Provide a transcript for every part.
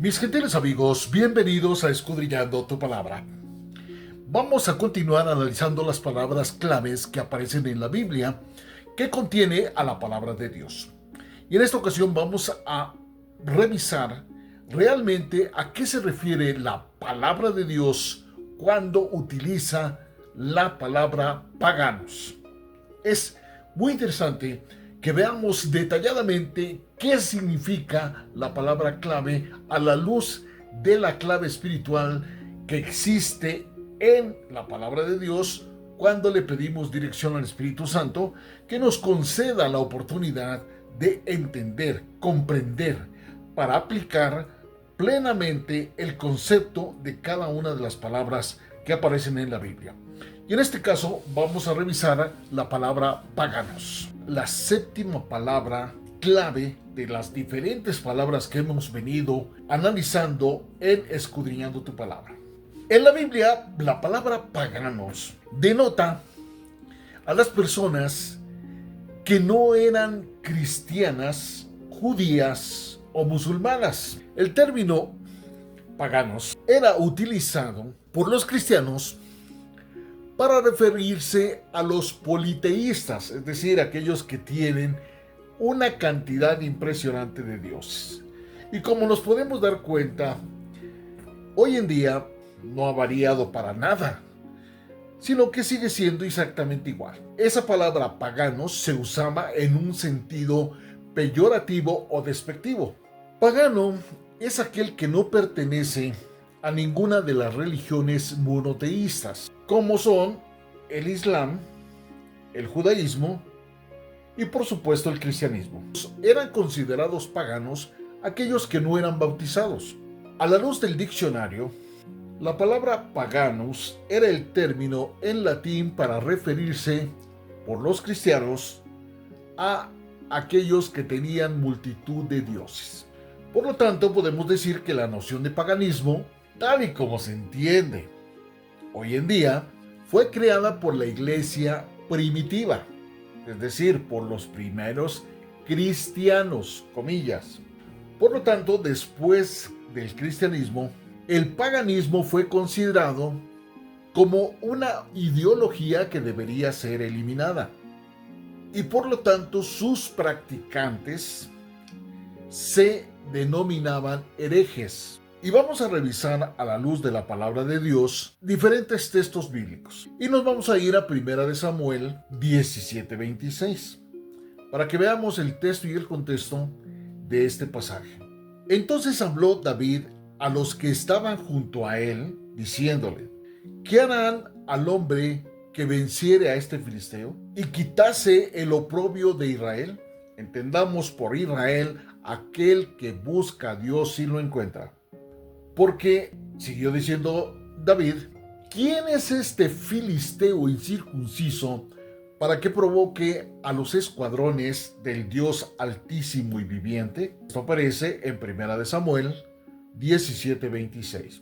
Mis gentiles amigos, bienvenidos a Escudriñando tu Palabra. Vamos a continuar analizando las palabras claves que aparecen en la Biblia que contiene a la palabra de Dios. Y en esta ocasión vamos a revisar realmente a qué se refiere la palabra de Dios cuando utiliza la palabra paganos. Es muy interesante que veamos detalladamente qué significa la palabra clave a la luz de la clave espiritual que existe en la palabra de Dios cuando le pedimos dirección al Espíritu Santo que nos conceda la oportunidad de entender, comprender, para aplicar plenamente el concepto de cada una de las palabras que aparecen en la Biblia. Y en este caso vamos a revisar la palabra paganos, la séptima palabra clave de las diferentes palabras que hemos venido analizando en Escudriñando tu Palabra. En la Biblia, la palabra paganos denota a las personas que no eran cristianas, judías o musulmanas. El término paganos era utilizado por los cristianos para referirse a los politeístas, es decir, aquellos que tienen una cantidad impresionante de dioses. Y como nos podemos dar cuenta, hoy en día no ha variado para nada, sino que sigue siendo exactamente igual. Esa palabra paganos se usaba en un sentido peyorativo o despectivo. Pagano es aquel que no pertenece a ninguna de las religiones monoteístas, como son el Islam, el judaísmo y por supuesto el cristianismo. Eran considerados paganos aquellos que no eran bautizados. A la luz del diccionario, la palabra paganus era el término en latín para referirse por los cristianos a aquellos que tenían multitud de dioses. Por lo tanto, podemos decir que la noción de paganismo, tal y como se entiende hoy en día, fue creada por la iglesia primitiva, es decir, por los primeros cristianos, comillas. Por lo tanto, después del cristianismo, el paganismo fue considerado como una ideología que debería ser eliminada. Y por lo tanto, sus practicantes se denominaban herejes. Y vamos a revisar a la luz de la palabra de Dios diferentes textos bíblicos. Y nos vamos a ir a 1 Samuel 17:26 para que veamos el texto y el contexto de este pasaje. Entonces habló David a los que estaban junto a él, diciéndole: ¿qué harán al hombre que venciere a este filisteo y quitase el oprobio de Israel? Entendamos por Israel aquel que busca a Dios y lo encuentra. Porque, siguió diciendo David, ¿quién es este filisteo incircunciso para que provoque a los escuadrones del Dios altísimo y viviente? Esto aparece en 1 Samuel 17:26.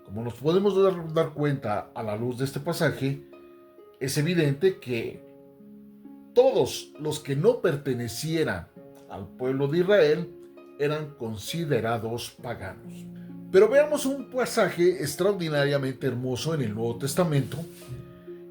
Como nos podemos dar cuenta a la luz de este pasaje, es evidente que todos los que no pertenecieran al pueblo de Israel eran considerados paganos. Pero veamos un pasaje extraordinariamente hermoso en el Nuevo Testamento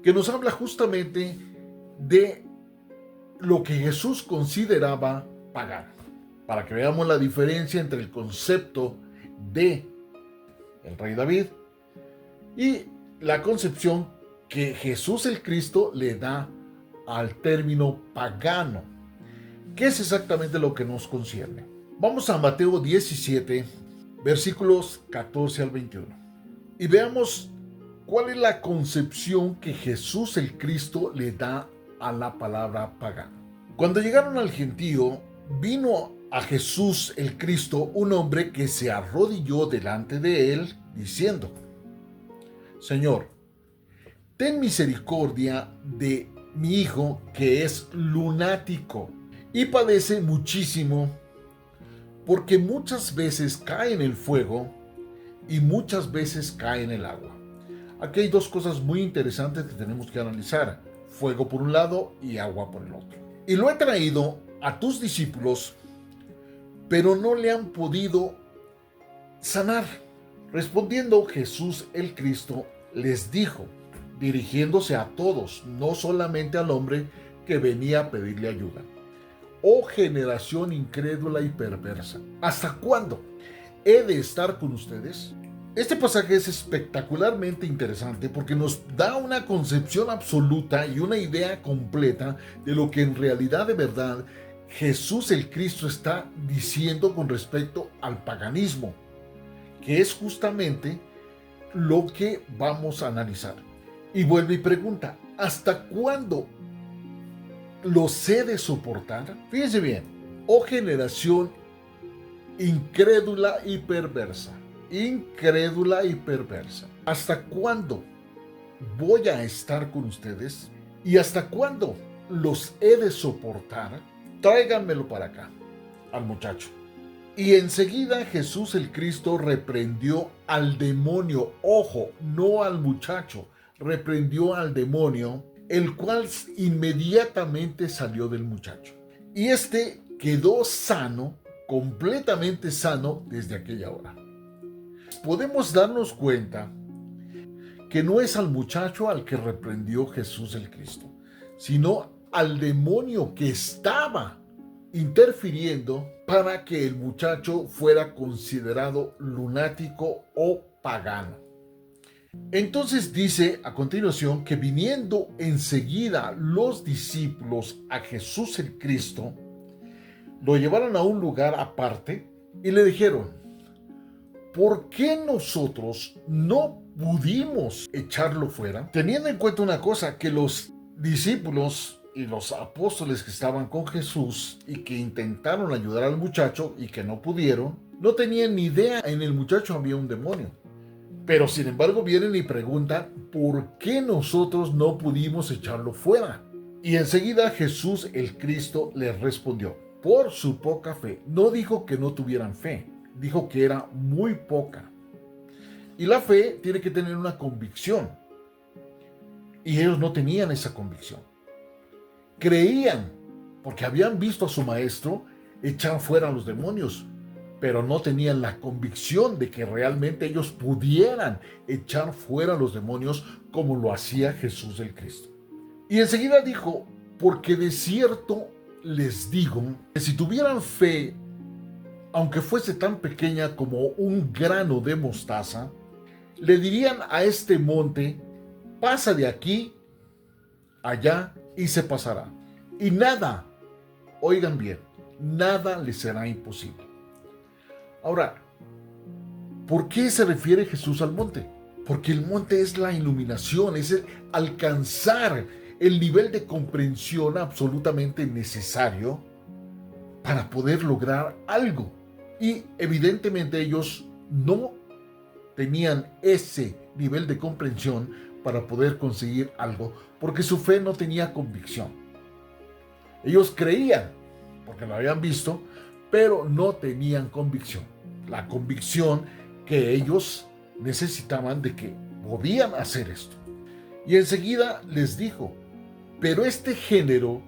que nos habla justamente de lo que Jesús consideraba pagano, para que veamos la diferencia entre el concepto de el rey David y la concepción que Jesús el Cristo le da al término pagano, que es exactamente lo que nos concierne. Vamos a Mateo 17, versículos 14 al 21, y veamos cuál es la concepción que Jesús el Cristo le da a la palabra pagano. Cuando llegaron al gentío, vino a Jesús el Cristo un hombre que se arrodilló delante de él, diciendo: Señor, ten misericordia de mi hijo, que es lunático y padece muchísimo, porque muchas veces cae en el fuego y muchas veces cae en el agua. Aquí hay dos cosas muy interesantes que tenemos que analizar: fuego por un lado y agua por el otro. Y lo he traído a tus discípulos, pero no le han podido sanar. Respondiendo Jesús el Cristo les dijo, dirigiéndose a todos, no solamente al hombre que venía a pedirle ayuda: oh generación incrédula y perversa, ¿hasta cuándo he de estar con ustedes? Este pasaje es espectacularmente interesante porque nos da una concepción absoluta y una idea completa de lo que en realidad de verdad Jesús el Cristo está diciendo con respecto al paganismo, que es justamente lo que vamos a analizar. Y vuelve y pregunta, ¿hasta cuándo los he de soportar? Fíjense bien, oh generación incrédula y perversa. Incrédula y perversa. ¿Hasta cuándo voy a estar con ustedes? ¿Y hasta cuándo los he de soportar? Tráiganmelo para acá, al muchacho. Y enseguida Jesús el Cristo reprendió al demonio. Ojo, no al muchacho. Reprendió al demonio, el cual inmediatamente salió del muchacho. Y este quedó sano, completamente sano desde aquella hora. Podemos darnos cuenta que no es al muchacho al que reprendió Jesús el Cristo, sino al demonio que estaba interfiriendo para que el muchacho fuera considerado lunático o pagano. Entonces dice a continuación que viniendo enseguida los discípulos a Jesús el Cristo, lo llevaron a un lugar aparte y le dijeron, ¿por qué nosotros no pudimos echarlo fuera? Teniendo en cuenta una cosa, que los discípulos y los apóstoles que estaban con Jesús y que intentaron ayudar al muchacho y que no pudieron, no tenían ni idea en el muchacho había un demonio. Pero sin embargo vienen y preguntan, ¿por qué nosotros no pudimos echarlo fuera? Y enseguida Jesús el Cristo les respondió, por su poca fe. No dijo que no tuvieran fe, dijo que era muy poca. Y la fe tiene que tener una convicción. Y ellos no tenían esa convicción. Creían, porque habían visto a su maestro echar fuera a los demonios, pero no tenían la convicción de que realmente ellos pudieran echar fuera a los demonios como lo hacía Jesús el Cristo. Y enseguida dijo, porque de cierto les digo que si tuvieran fe, aunque fuese tan pequeña como un grano de mostaza, le dirían a este monte, pasa de aquí, allá, y se pasará. Y nada, oigan bien, nada les será imposible. Ahora, ¿por qué se refiere Jesús al monte? Porque el monte es la iluminación, es el alcanzar el nivel de comprensión absolutamente necesario para poder lograr algo. Y evidentemente ellos no tenían ese nivel de comprensión para poder conseguir algo, porque su fe no tenía convicción. Ellos creían, porque lo habían visto, pero no tenían convicción. La convicción que ellos necesitaban de que podían hacer esto. Y enseguida les dijo, pero este género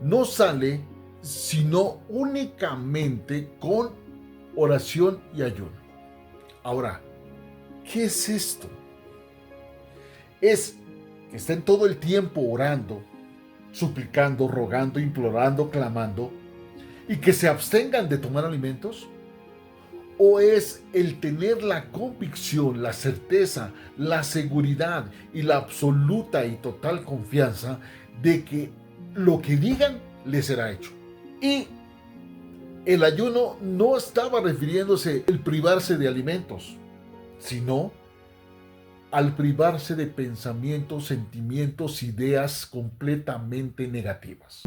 no sale sino únicamente con oración y ayuno. Ahora, ¿qué es esto? Es que estén todo el tiempo orando, suplicando, rogando, implorando, clamando, y que se abstengan de tomar alimentos. ¿O es el tener la convicción, la certeza, la seguridad y la absoluta y total confianza de que lo que digan les será hecho? Y el ayuno no estaba refiriéndose al privarse de alimentos, sino al privarse de pensamientos, sentimientos, ideas completamente negativas.